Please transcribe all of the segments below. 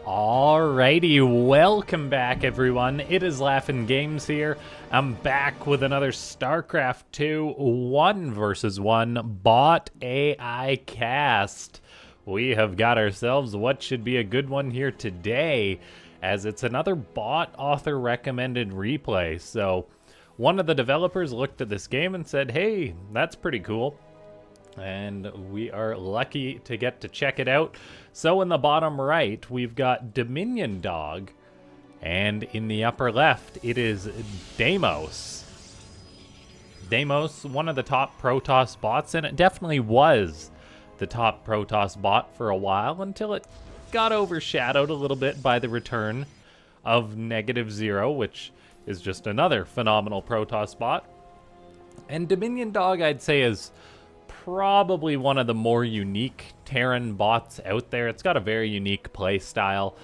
Alrighty, welcome back everyone. It is LaughNgamez here. I'm back with another Starcraft 2 1 versus 1 bot AI cast. We have got ourselves what should be a good one here today, as it's another bot author recommended replay. So one of the developers looked at this game and said, hey, that's pretty cool. And we are lucky to get to check it out. So in the bottom right, we've got DominionDog, and in the upper left, it is Deimos. Deimos, one of the top Protoss bots, and it definitely was the top Protoss bot for a while until it got overshadowed a little bit by the return of -0, which is just another phenomenal Protoss bot. And DominionDog, I'd say, is probably one of the more unique Terran bots out there. It's got a very unique play style.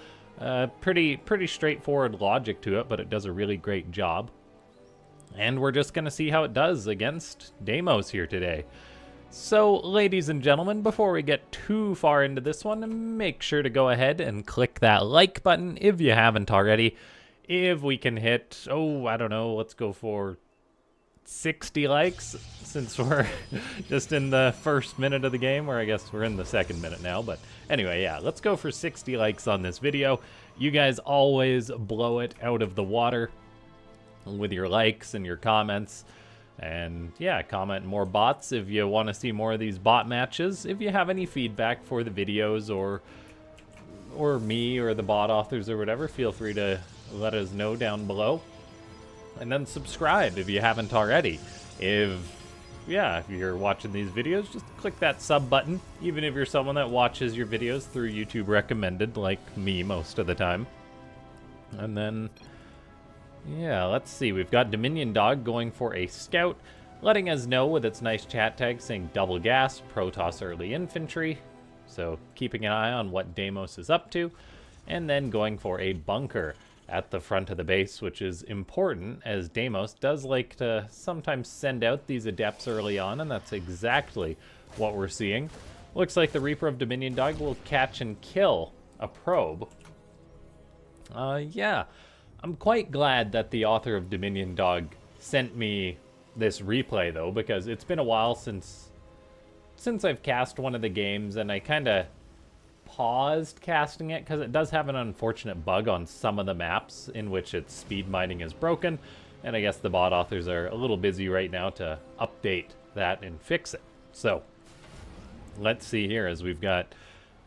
Pretty straightforward logic to it, but it does a really great job. And we're just going to see how it does against Deimos here today. So, ladies and gentlemen, before we get too far into this one, make sure to go ahead and click that like button if you haven't already. If we can hit, I don't know, let's go for 60 likes, since we're just in the first minute of the game, or I guess we're in the second minute now. But anyway, yeah, let's go for 60 likes on this video. You guys always blow it out of the water with your likes and your comments. And yeah, comment more bots if you want to see more of these bot matches. If you have any feedback for the videos or me or the bot authors or whatever, feel free to let us know down below. And then subscribe if you haven't already. If you're watching these videos, just click that sub button, even if you're someone that watches your videos through YouTube recommended, like me most of the time. And then, yeah, let's see. We've got DominionDog going for a scout, letting us know with its nice chat tag saying double gas, Protoss early infantry. So keeping an eye on what Deimos is up to. And then going for a bunker at the front of the base, which is important, as Deimos does like to sometimes send out these adepts early on, and that's exactly what we're seeing. Looks like the Reaper of DominionDog will catch and kill a probe. Yeah, I'm quite glad that the author of DominionDog sent me this replay, though, because it's been a while since I've cast one of the games, and I kind of paused casting it because it does have an unfortunate bug on some of the maps in which its speed mining is broken, and I guess the bot authors are a little busy right now to update that and fix it. So let's see here, as we've got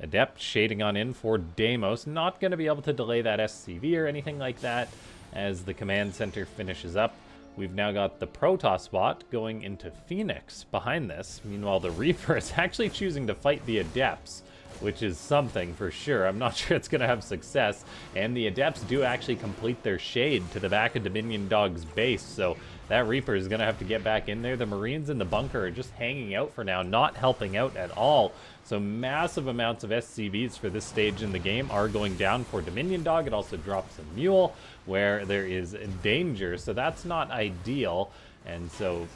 Adept shading on in for Deimos. Not going to be able to delay that SCV or anything like that as the command center finishes up. We've now got the Protoss bot going into Phoenix behind this. Meanwhile, the Reaper is actually choosing to fight the Adepts, which is something for sure. I'm not sure it's going to have success. And the Adepts do actually complete their shade to the back of DominionDog's base, so that Reaper is going to have to get back in there. The Marines in the bunker are just hanging out for now, not helping out at all. So massive amounts of SCVs for this stage in the game are going down for DominionDog. It also drops a Mule where there is danger, so that's not ideal. And so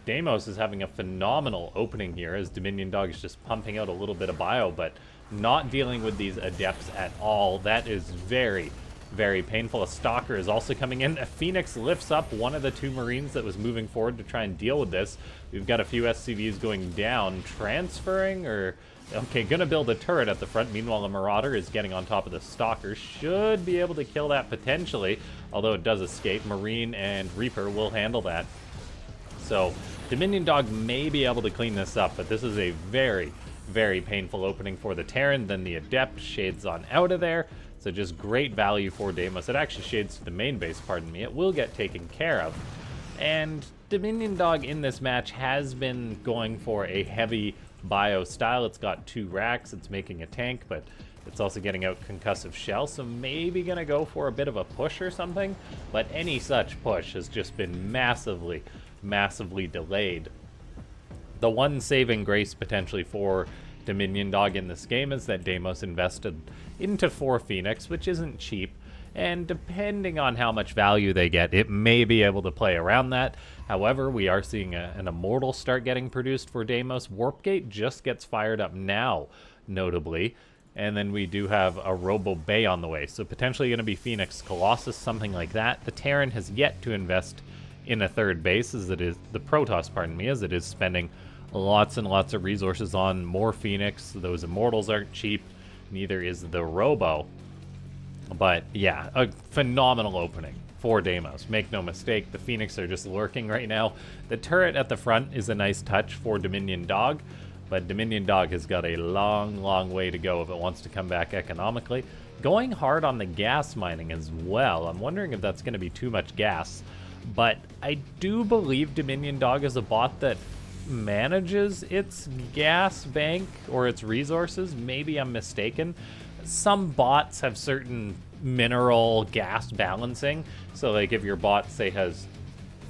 Deimos is having a phenomenal opening here, as DominionDog is just pumping out a little bit of bio, but not dealing with these Adepts at all. That is very, very painful. A Stalker is also coming in. A Phoenix lifts up one of the two Marines that was moving forward to try and deal with this. We've got a few SCVs going down. Transferring, or... okay, gonna build a turret at the front. Meanwhile, the Marauder is getting on top of the Stalker. Should be able to kill that potentially, although it does escape. Marine and Reaper will handle that. So DominionDog may be able to clean this up, but this is a very, very painful opening for the Terran. Then the Adept shades on out of there. So just great value for Deimos. It actually shades to the main base, pardon me. It will get taken care of. And DominionDog in this match has been going for a heavy bio style. It's got 2 racks. It's making a tank, but it's also getting out concussive shell, so maybe gonna go for a bit of a push or something. But any such push has just been massively delayed. The one saving grace potentially for DominionDog in this game is that Deimos invested into 4 Phoenix, which isn't cheap, and depending on how much value they get, it may be able to play around that. However, we are seeing an Immortal start getting produced for Deimos. Warpgate just gets fired up now, notably. And then we do have a Robo Bay on the way. So potentially going to be Phoenix Colossus, something like that. The Terran has yet to invest in a third base, as it is, the Protoss, pardon me, as it is spending lots and lots of resources on more Phoenix. Those Immortals aren't cheap. Neither is the Robo. But yeah, a phenomenal opening for Deimos. Make no mistake, the Phoenix are just lurking right now. The turret at the front is a nice touch for DominionDog, but DominionDog has got a long, long way to go if it wants to come back economically. Going hard on the gas mining as well. I'm wondering if that's going to be too much gas, but I do believe DominionDog is a bot that manages its gas bank or its resources. Maybe I'm mistaken. Some bots have certain mineral gas balancing. So like if your bot, say, has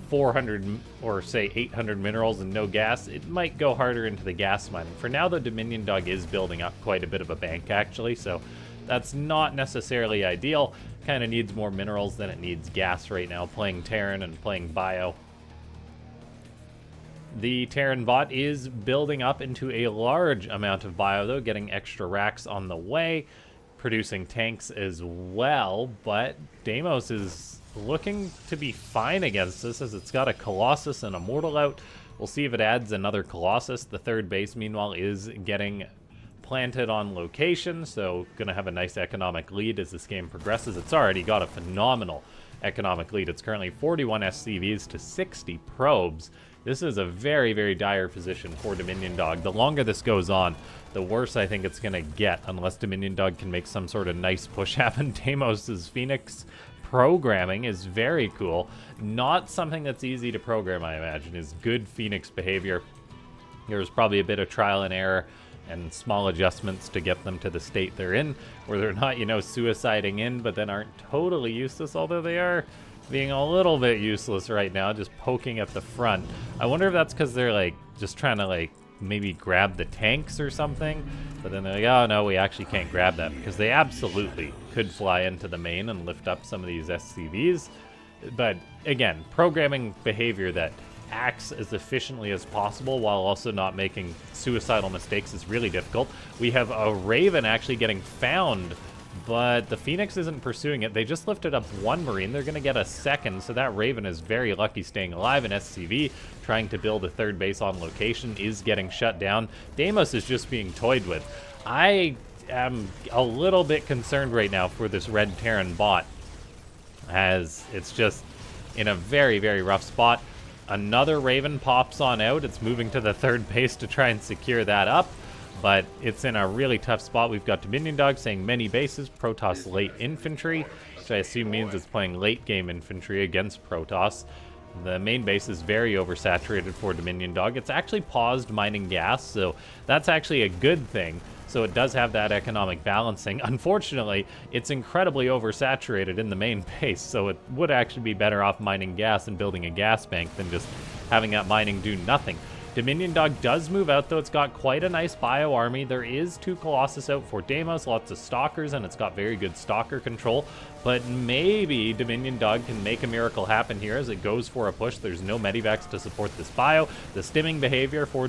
400 or say 800 minerals and no gas, it might go harder into the gas mining. For now, though, DominionDog is building up quite a bit of a bank, actually, so that's not necessarily ideal. Kind of needs more minerals than it needs gas right now, playing Terran and playing Bio. The Terran bot is building up into a large amount of bio, though, getting extra racks on the way, producing tanks as well, but Deimos is looking to be fine against this, as it's got a Colossus and a Mortal out. We'll see if it adds another Colossus. The third base, meanwhile, is getting planted on location, so gonna have a nice economic lead as this game progresses. It's already got a phenomenal economic lead. It's currently 41 SCVs to 60 probes. This is a very, very dire position for DominionDog. The longer this goes on, the worse I think it's going to get, unless DominionDog can make some sort of nice push happen. Deimos' Phoenix programming is very cool. Not something that's easy to program, I imagine, is good Phoenix behavior. There's probably a bit of trial and error and small adjustments to get them to the state they're in, where they're not, you know, suiciding in, but then aren't totally useless, although they are being a little bit useless right now, just poking at the front. I wonder if that's because they're, like, just trying to, like, maybe grab the tanks or something, but then they're like, oh no, we actually can't grab them, because they absolutely could fly into the main and lift up some of these SCVs. But again, programming behavior that acts as efficiently as possible while also not making suicidal mistakes is really difficult. We have a Raven actually getting found, but the Phoenix isn't pursuing it. They just lifted up one Marine. They're going to get a second, so that Raven is very lucky staying alive. And SCV, trying to build a third base on location, is getting shut down. Deimos is just being toyed with. I am a little bit concerned right now for this red Terran bot, as it's just in a very, very rough spot. Another Raven pops on out. It's moving to the third base to try and secure that up, but it's in a really tough spot. We've got DominionDog saying many bases, Protoss late infantry, which I assume means it's playing late game infantry against Protoss. The main base is very oversaturated for DominionDog. It's actually paused mining gas, so that's actually a good thing. So it does have that economic balancing. Unfortunately, it's incredibly oversaturated in the main base, so it would actually be better off mining gas and building a gas bank than just having that mining do nothing. DominionDog does move out, though. It's got quite a nice bio army. There is 2 Colossus out for Deimos, lots of Stalkers, and it's got very good Stalker control. But maybe DominionDog can make a miracle happen here as it goes for a push. There's no Medivacs to support this bio. The stimming behavior for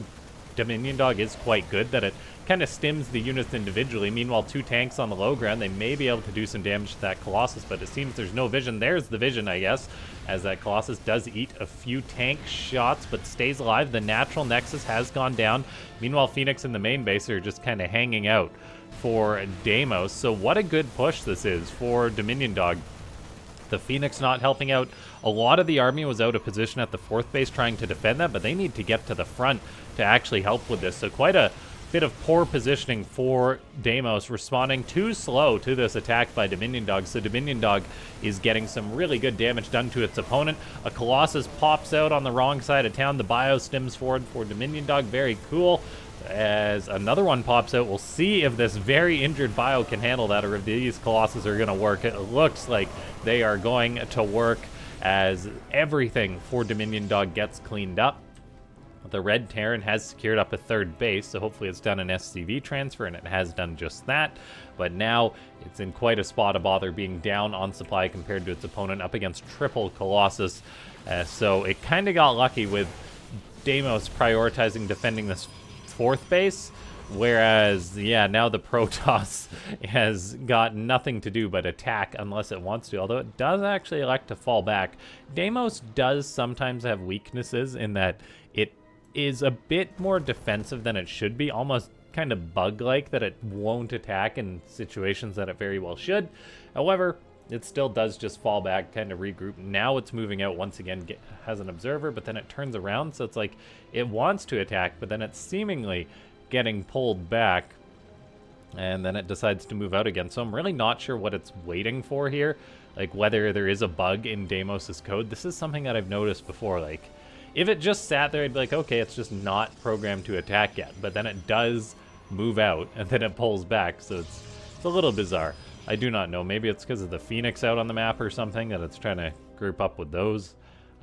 DominionDog is quite good, that it kind of stims the units individually. Meanwhile, 2 tanks on the low ground, they may be able to do some damage to that Colossus, but it seems there's no vision. There's the vision, I guess, as that Colossus does eat a few tank shots, but stays alive. The natural nexus has gone down. Meanwhile, Phoenix and the main base are just kind of hanging out for Deimos. So what a good push this is for DominionDog. The Phoenix not helping out. A lot of the army was out of position at the 4th base trying to defend that, but they need to get to the front to actually help with this. So quite a bit of poor positioning for Deimos, responding too slow to this attack by DominionDog. So DominionDog is getting some really good damage done to its opponent. A Colossus pops out on the wrong side of town. The bio stims forward for DominionDog. Very cool. As another one pops out, we'll see if this very injured bio can handle that, or if these Colossus are going to work. It looks like they are going to work, as everything for DominionDog gets cleaned up. The red Terran has secured up a 3rd base, so hopefully it's done an SCV transfer, and it has done just that. But now it's in quite a spot of bother, being down on supply compared to its opponent, up against triple Colossus. So it kind of got lucky with Deimos prioritizing defending this 4th base, Whereas, yeah, now the Protoss has got nothing to do but attack unless it wants to, although it does actually elect to fall back. Deimos does sometimes have weaknesses in that it is a bit more defensive than it should be, almost kind of bug-like, that it won't attack in situations that it very well should. However, it still does just fall back, kind of regroup. Now it's moving out once again, has an observer, but then it turns around, so it's like it wants to attack, but then it's seemingly getting pulled back, and then it decides to move out again. So I'm really not sure what it's waiting for here, like whether there is a bug in Deimos's code. This is something that I've noticed before. Like, if it just sat there, I'd be like, okay, it's just not programmed to attack yet. But then it does move out, and then it pulls back, so it's a little bizarre. I do not know. Maybe it's because of the Phoenix out on the map or something that it's trying to group up with those.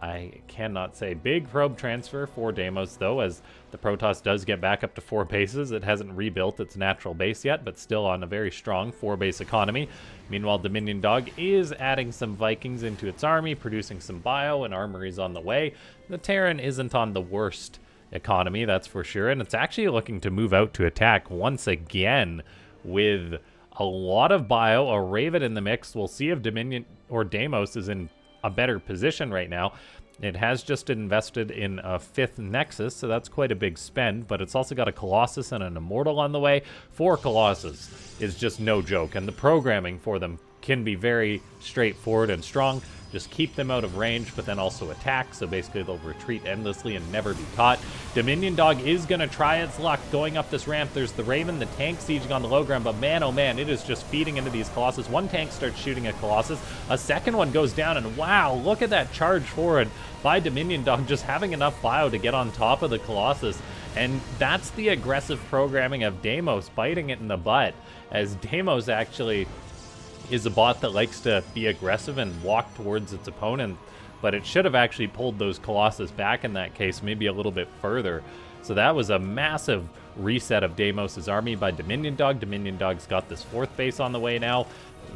I cannot say. Big probe transfer for Deimos, though, as the Protoss does get back up to 4 bases. It hasn't rebuilt its natural base yet, but still on a very strong 4-base economy. Meanwhile, DominionDog is adding some Vikings into its army, producing some bio, and armories on the way. The Terran isn't on the worst economy, that's for sure, and it's actually looking to move out to attack once again with a lot of bio, a Raven in the mix. We'll see if Dominion or Deimos is in a better position right now. It has just invested in a 5th Nexus, so that's quite a big spend, but it's also got a Colossus and an Immortal on the way. 4 Colossus is just no joke, and the programming for them can be very straightforward and strong. Just keep them out of range, but then also attack, so basically they'll retreat endlessly and never be caught. DominionDog is going to try its luck going up this ramp. There's the Raven, the tank sieging on the low ground, but man, oh man, it is just feeding into these Colossus. One tank starts shooting at Colossus, a second one goes down, and wow, look at that charge forward by DominionDog, just having enough bio to get on top of the Colossus. And that's the aggressive programming of Deimos, biting it in the butt, as Deimos actually is a bot that likes to be aggressive and walk towards its opponent, but it should have actually pulled those Colossus back in that case, maybe a little bit further. So that was a massive reset of Deimos's army by DominionDog. DominionDog's got this 4th base on the way now.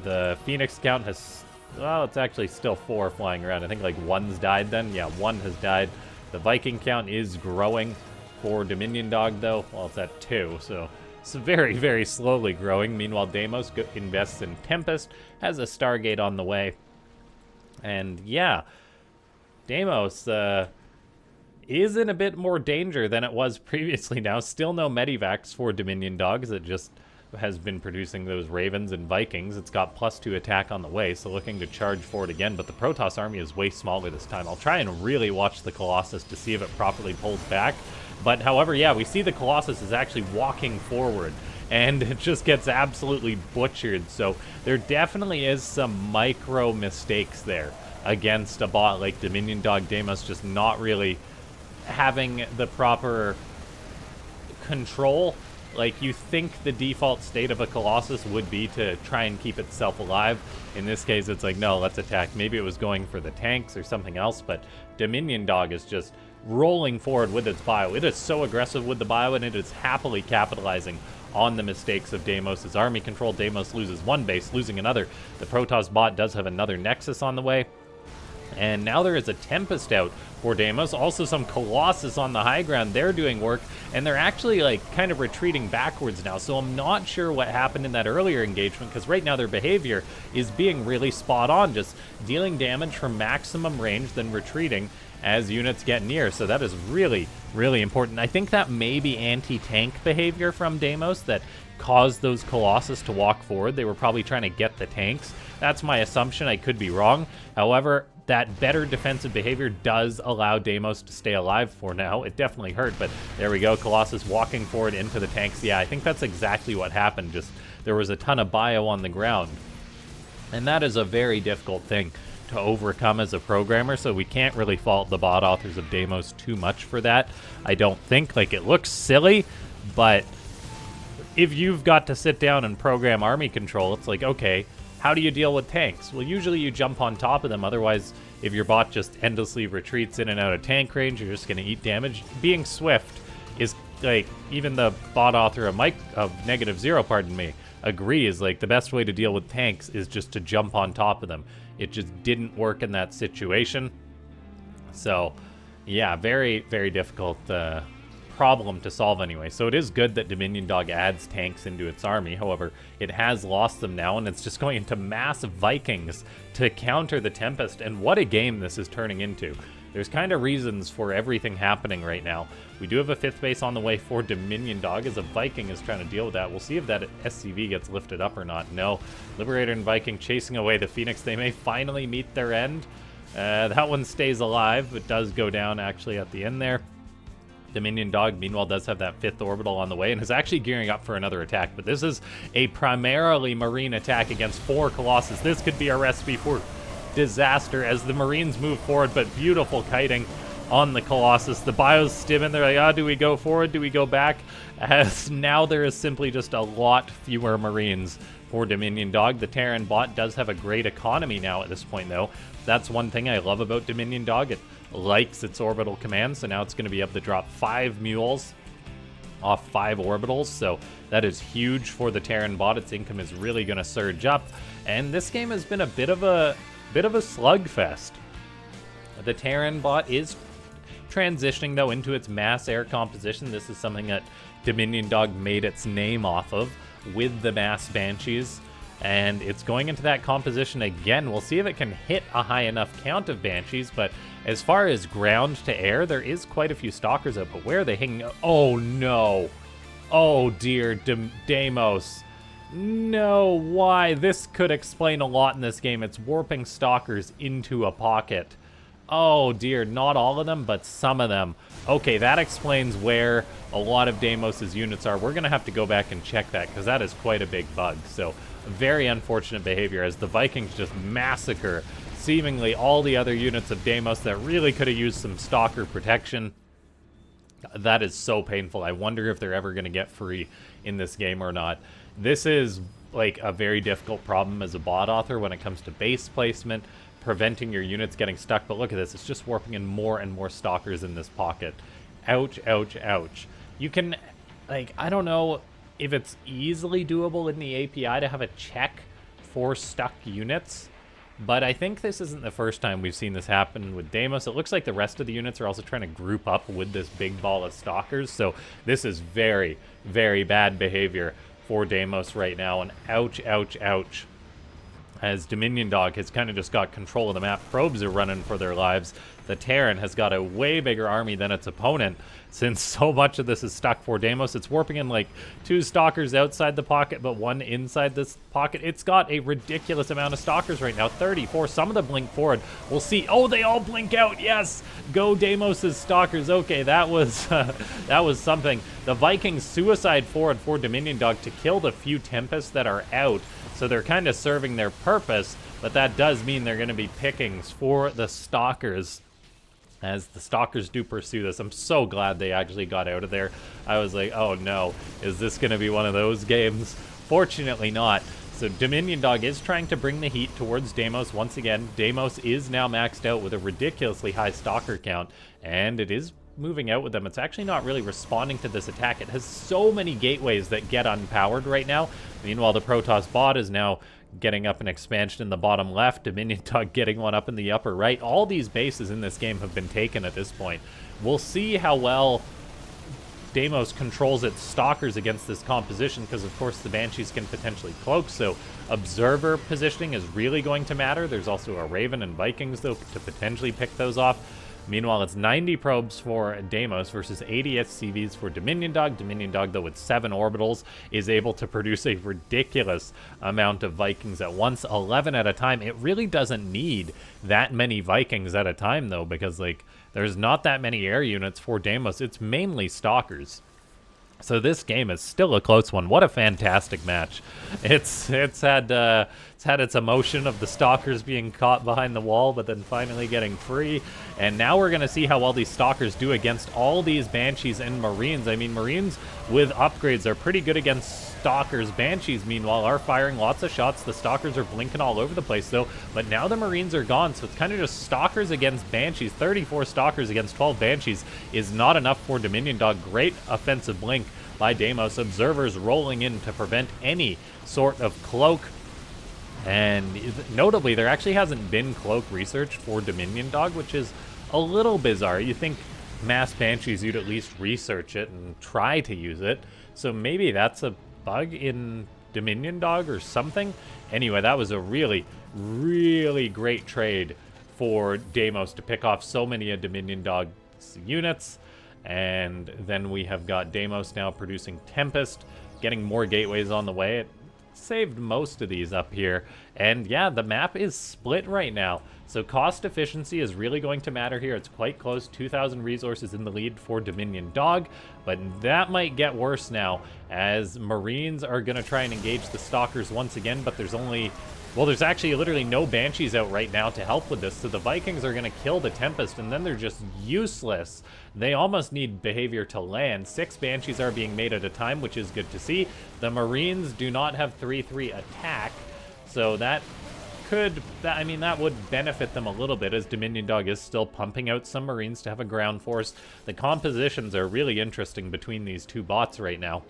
The Phoenix count has, well, it's actually still 4 flying around. I think like 1's died then. Yeah, 1 has died. The Viking count is growing for DominionDog though. Well, it's at 2, so it's very, very slowly growing. Meanwhile, Deimos invests in Tempest, has a Stargate on the way. And yeah, Deimos is in a bit more danger than it was previously now. Still no Medivacs for DominionDog, as it just has been producing those Ravens and Vikings. It's got +2 attack on the way, so looking to charge forward again, but the Protoss army is way smaller this time. I'll try and really watch the Colossus to see if it properly pulls back. But however, yeah, we see the Colossus is actually walking forward, and it just gets absolutely butchered. So there definitely is some micro mistakes there against a bot like DominionDog. Deimos just not really having the proper control. Like, you think the default state of a Colossus would be to try and keep itself alive. In this case, it's like, no, let's attack. Maybe it was going for the tanks or something else, but DominionDog is just rolling forward with its bio. It is so aggressive with the bio, and it is happily capitalizing on the mistakes of Deimos' army control. Deimos loses 1 base, losing another. The Protoss bot does have another Nexus on the way. And now there is a Tempest out for Deimos. Also some Colossus on the high ground. They're doing work, and they're actually like kind of retreating backwards now. So I'm not sure what happened in that earlier engagement, because right now their behavior is being really spot on, just dealing damage from maximum range, then retreating as units get near. So that is really, really important. I think that may be anti-tank behavior from Deimos that caused those Colossus to walk forward. They were probably trying to get the tanks. That's my assumption. I could be wrong. However, that better defensive behavior does allow Deimos to stay alive for now. It definitely hurt, but there we go. Colossus walking forward into the tanks. Yeah, I think that's exactly what happened. Just there was a ton of bio on the ground. And that is a very difficult thing to overcome as a programmer, so we can't really fault the bot authors of Deimos too much for that. I don't think. Like, it looks silly, but if you've got to sit down and program army control, it's like, okay, how do you deal with tanks? Well, usually you jump on top of them. Otherwise, if your bot just endlessly retreats in and out of tank range, you're just going to eat damage. Being swift is, like, even the bot author of -0, pardon me, agrees, like, the best way to deal with tanks is just to jump on top of them. It just didn't work in that situation. So, yeah, very, very difficult problem to solve anyway. So it is good that DominionDog adds tanks into its army. However, it has lost them now, and it's just going into massive Vikings to counter the Tempest. And what a game this is turning into. There's kind of reasons for everything happening right now. We do have a 5th base on the way for DominionDog as a Viking is trying to deal with that. We'll see if that SCV gets lifted up or not. No. Liberator and Viking chasing away the Phoenix. They may finally meet their end. That one stays alive, but does go down actually at the end there. DominionDog, meanwhile, does have that 5th orbital on the way and is actually gearing up for another attack. But this is a primarily Marine attack against 4 Colossus. This could be a recipe for disaster as the Marines move forward, but beautiful kiting on the Colossus. The bios stim in, they're like, do we go forward? Do we go back? As now there is simply just a lot fewer Marines for DominionDog. The Terran bot does have a great economy now at this point, though. That's one thing I love about DominionDog. It likes its orbital commands, so now it's going to be able to drop 5 mules off 5 orbitals, so that is huge for the Terran bot. Its income is really going to surge up, and this game has been a bit of a slugfest. The Terran bot is transitioning, though, into its mass air composition. This is something that DominionDog made its name off of with the mass Banshees, and it's going into that composition again. We'll see if it can hit a high enough count of Banshees, but as far as ground to air, there is quite a few Stalkers out, but where are they hanging? Oh, no. Oh, dear. Deimos. No, why? This could explain a lot in this game. It's warping Stalkers into a pocket. Oh dear, not all of them, but some of them. Okay, that explains where a lot of Deimos' units are. We're going to have to go back and check that, because that is quite a big bug. So, very unfortunate behavior as the Vikings just massacre seemingly all the other units of Deimos that really could have used some Stalker protection. That is so painful. I wonder if they're ever going to get free in this game or not. This is like a very difficult problem as a bot author when it comes to base placement, preventing your units getting stuck. But look at this, it's just warping in more and more Stalkers in this pocket. Ouch, ouch, ouch. You can, like, I don't know if it's easily doable in the API to have a check for stuck units, but I think this isn't the first time we've seen this happen with Deimos. It looks like the rest of the units are also trying to group up with this big ball of Stalkers, so this is very, very bad behavior for Deimos right now, and ouch, ouch, ouch. As DominionDog has kind of just got control of the map. Probes are running for their lives. The Terran has got a way bigger army than its opponent, since so much of this is stuck for Deimos. It's warping in like 2 Stalkers outside the pocket, but 1 inside this pocket. It's got a ridiculous amount of Stalkers right now, 34. Some of them blink forward. We'll see. Oh, they all blink out. Yes, go Deimos' Stalkers. Okay, that was something. The Vikings suicide forward for DominionDog to kill the few Tempests that are out. So they're kind of serving their purpose, but that does mean they're going to be pickings for the Stalkers, as the Stalkers do pursue this. I'm so glad they actually got out of there. I was like, oh no, is this going to be one of those games? Fortunately not. So DominionDog is trying to bring the heat towards Deimos once again. Deimos is now maxed out with a ridiculously high Stalker count, and it is moving out with them. It's actually not really responding to this attack. It has so many gateways that get unpowered right now. Meanwhile, the Protoss bot is now getting up an expansion in the bottom left. DominionDog getting one up in the upper right. All these bases in this game have been taken at this point. We'll see how well Deimos controls its Stalkers against this composition, because of course the Banshees can potentially cloak, so observer positioning is really going to matter. There's also a Raven and Vikings, though, to potentially pick those off. Meanwhile, it's 90 probes for Deimos versus 80 SCVs for DominionDog. DominionDog, though, with 7 orbitals, is able to produce a ridiculous amount of Vikings at once, 11 at a time. It really doesn't need that many Vikings at a time, though, because, like, there's not that many air units for Deimos. It's mainly Stalkers. So this game is still a close one. What a fantastic match. It's had its emotion of the Stalkers being caught behind the wall, but then finally getting free. And now we're going to see how well these Stalkers do against all these Banshees and Marines. I mean, Marines with upgrades are pretty good against Stalkers. Banshees, meanwhile, are firing lots of shots. The Stalkers are blinking all over the place, though. But now the Marines are gone, so it's kind of just Stalkers against Banshees. 34 Stalkers against 12 Banshees is not enough for DominionDog. Great offensive blink by Deimos. Observers rolling in to prevent any sort of cloak. And notably, there actually hasn't been cloak research for DominionDog, which is a little bizarre. You think mass Banshees, you'd at least research it and try to use it. So maybe that's a bug in DominionDog or something. Anyway, that was a really, really great trade for Deimos to pick off so many of DominionDog's units. And then we have got Deimos now producing Tempest, getting more gateways on the way. It saved most of these up here. And yeah, the map is split right now. So cost efficiency is really going to matter here. It's quite close, 2,000 resources in the lead for DominionDog, but that might get worse now as Marines are going to try and engage the Stalkers once again, but there's only... Well, there's actually literally no Banshees out right now to help with this, so the Vikings are going to kill the Tempest, and then they're just useless. They almost need behavior to land. 6 Banshees are being made at a time, which is good to see. The Marines do not have 3/3 attack, so that would benefit them a little bit, as DominionDog is still pumping out some Marines to have a ground force. The compositions are really interesting between these two bots right now.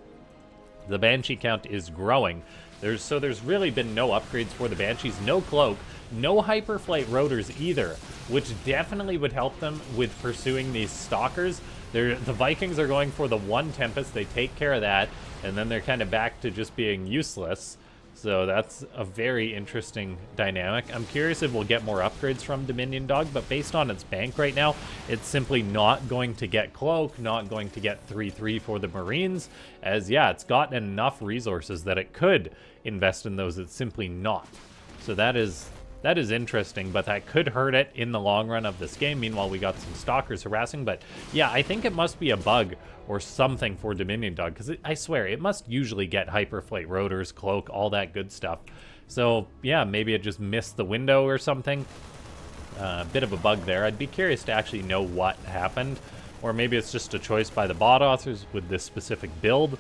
The Banshee count is growing. There's really been no upgrades for the Banshees, no cloak, no hyperflight rotors either, which definitely would help them with pursuing these Stalkers. The Vikings are going for the one Tempest, they take care of that, and then they're kind of back to just being useless. So that's a very interesting dynamic. I'm curious if we'll get more upgrades from DominionDog, but based on its bank right now, it's simply not going to get Cloak, not going to get 3/3 for the Marines, as yeah, it's got enough resources that it could invest in those. It's simply not. So that is interesting, but that could hurt it in the long run of this game. Meanwhile, we got some Stalkers harassing, but yeah, I think it must be a bug or something for DominionDog, because I swear, it must usually get hyperflight rotors, cloak, all that good stuff. So yeah, maybe it just missed the window or something. A bit of a bug there. I'd be curious to actually know what happened, or maybe it's just a choice by the bot authors with this specific build.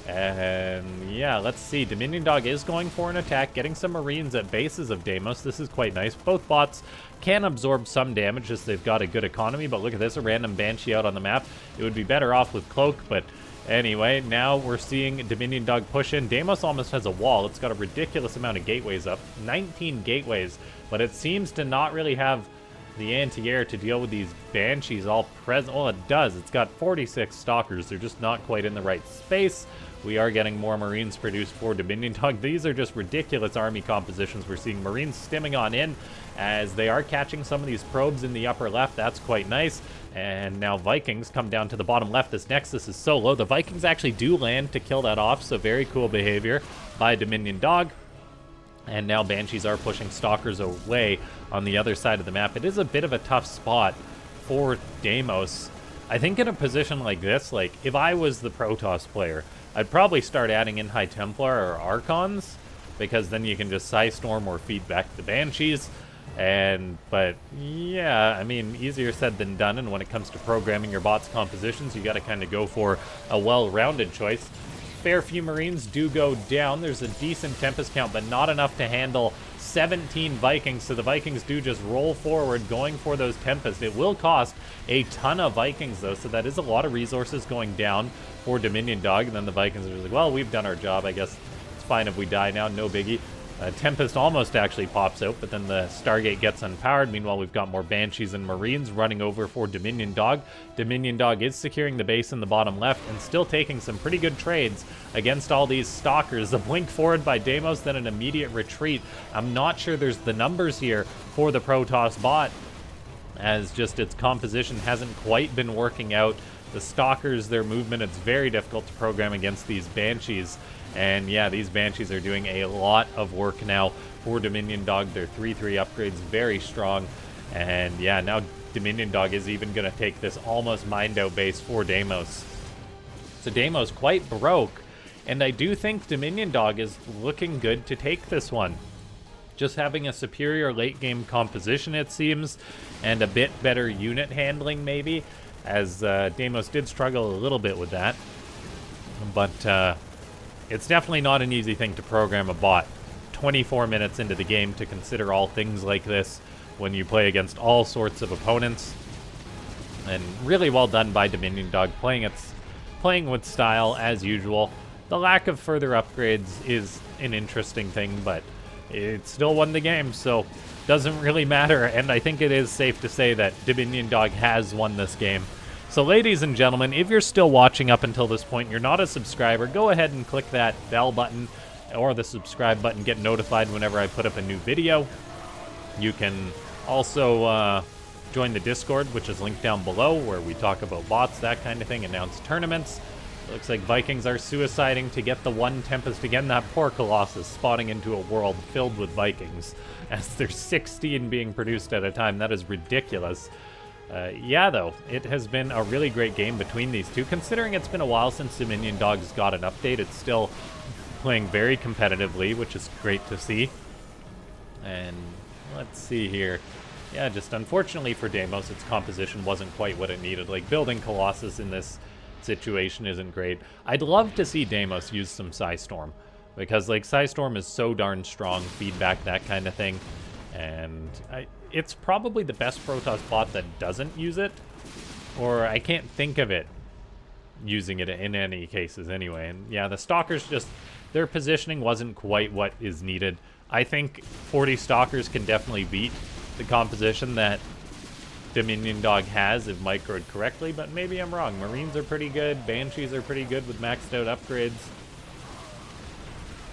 And yeah, let's see. DominionDog is going for an attack, getting some Marines at bases of Deimos. This is quite nice. Both bots can absorb some damage as they've got a good economy, but look at this, a random Banshee out on the map. It would be better off with Cloak, but anyway, now we're seeing DominionDog push in. Deimos almost has a wall. It's got a ridiculous amount of gateways up, 19 gateways, but it seems to not really have the anti-air to deal with these Banshees all present. Well, it does. It's got 46 Stalkers. They're just not quite in the right space. We are getting more Marines produced for DominionDog. These are just ridiculous army compositions. We're seeing Marines stimming on in as they are catching some of these probes in the upper left. That's quite nice. And now Vikings come down to the bottom left. This Nexus is so low. The Vikings actually do land to kill that off, so very cool behavior by DominionDog. And now Banshees are pushing Stalkers away on the other side of the map. It is a bit of a tough spot for Deimos. I think in a position like this, like if I was the Protoss player, I'd probably start adding in High Templar or Archons, because then you can just Psystorm or feed back the Banshees. But yeah, I mean, easier said than done. And when it comes to programming your bots' compositions, you got to kind of go for a well-rounded choice. Fair few Marines do go down. There's a decent Tempest count, but not enough to handle 17 Vikings, so the Vikings do just roll forward, going for those Tempests. It will cost a ton of Vikings, though, so that is a lot of resources going down for DominionDog, and then the Vikings are just like, well, we've done our job, I guess it's fine if we die now, no biggie. Tempest almost actually pops out, but then the Stargate gets unpowered. Meanwhile, we've got more Banshees and Marines running over for DominionDog. DominionDog is securing the base in the bottom left and still taking some pretty good trades against all these Stalkers. A blink forward by Deimos, then an immediate retreat. I'm not sure there's the numbers here for the Protoss bot, as just its composition hasn't quite been working out. The Stalkers, their movement, it's very difficult to program against these Banshees. And yeah, these Banshees are doing a lot of work now for DominionDog. Their 3/3 upgrades very strong. And yeah, now DominionDog is even going to take this almost mined out base for Deimos. So Deimos quite broke. And I do think DominionDog is looking good to take this one. Just having a superior late game composition, it seems, and a bit better unit handling maybe, as Deimos did struggle a little bit with that. But it's definitely not an easy thing to program a bot 24 minutes into the game to consider all things like this when you play against all sorts of opponents. And really well done by DominionDog, playing with style as usual. The lack of further upgrades is an interesting thing, but it still won the game, so doesn't really matter. And I think it is safe to say that DominionDog has won this game. So ladies and gentlemen, if you're still watching up until this point, you're not a subscriber, go ahead and click that bell button or the subscribe button, get notified whenever I put up a new video. You can also join the Discord, which is linked down below, where we talk about bots, that kind of thing, announce tournaments. It looks like Vikings are suiciding to get the one Tempest again. That poor Colossus spawning into a world filled with Vikings, as there's 16 being produced at a time. That is ridiculous. Yeah, though, it has been a really great game between these two. Considering it's been a while since DominionDog's got an update, it's still playing very competitively, which is great to see. And let's see here. Yeah, just unfortunately for Deimos, its composition wasn't quite what it needed. Like, building Colossus in this situation isn't great. I'd love to see Deimos use some Psystorm, because, like, Psystorm is so darn strong, feedback, that kind of thing. And it's probably the best Protoss bot that doesn't use it, or I can't think of it using it in any cases anyway. And yeah, the Stalkers just, their positioning wasn't quite what is needed. I think 40 Stalkers can definitely beat the composition that DominionDog has if microed correctly, but maybe I'm wrong. Marines are pretty good, Banshees are pretty good with maxed out upgrades.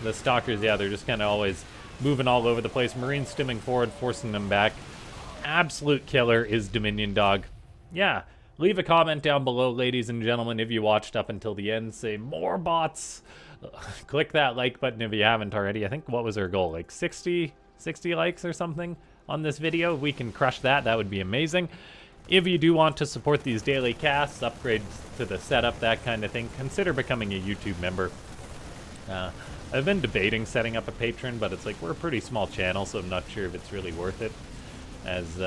The Stalkers, yeah, they're just kind of always moving all over the place. Marines stimming forward, forcing them back. Absolute killer is DominionDog. Yeah, leave a comment down below, ladies and gentlemen, if you watched up until the end. Say more bots. Click that like button if you haven't already. I think, what was our goal? Like 60 likes or something on this video? If we can crush that, that would be amazing. If you do want to support these daily casts, upgrades to the setup, that kind of thing, consider becoming a YouTube member. I've been debating setting up a Patreon, but it's like, we're a pretty small channel, so I'm not sure if it's really worth it. As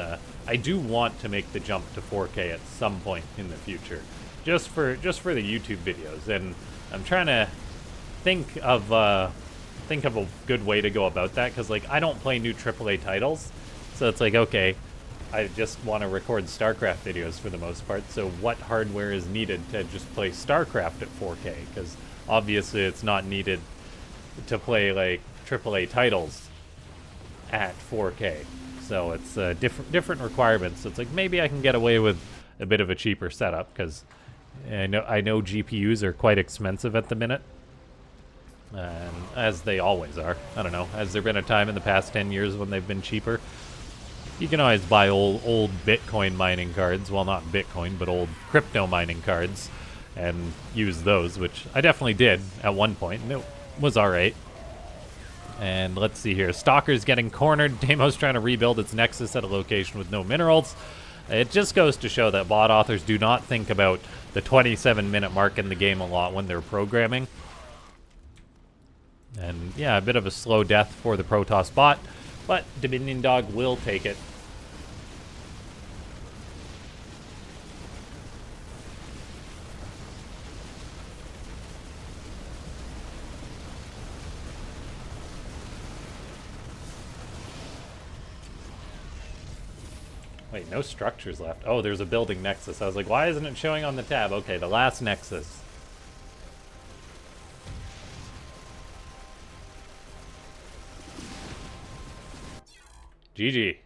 I do want to make the jump to 4K at some point in the future, just for the YouTube videos, and I'm trying to think of a good way to go about that, because, like, I don't play new AAA titles, so it's like, okay, I just want to record Starcraft videos for the most part, so what hardware is needed to just play Starcraft at 4K? Because obviously it's not needed to play, like, AAA titles at 4K. So it's different requirements. So it's like, maybe I can get away with a bit of a cheaper setup, because I know GPUs are quite expensive at the minute, as they always are. I don't know. Has there been a time in the past 10 years when they've been cheaper? You can always buy old Bitcoin mining cards. Well, not Bitcoin, but old crypto mining cards, and use those, which I definitely did at one point, and it was alright. And let's see here. Stalker's getting cornered. Deimos trying to rebuild its Nexus at a location with no minerals. It just goes to show that bot authors do not think about the 27-minute mark in the game a lot when they're programming. And yeah, a bit of a slow death for the Protoss bot, but DominionDog will take it. Wait, no structures left. Oh, there's a building Nexus. I was like, why isn't it showing on the tab? Okay, the last Nexus. GG.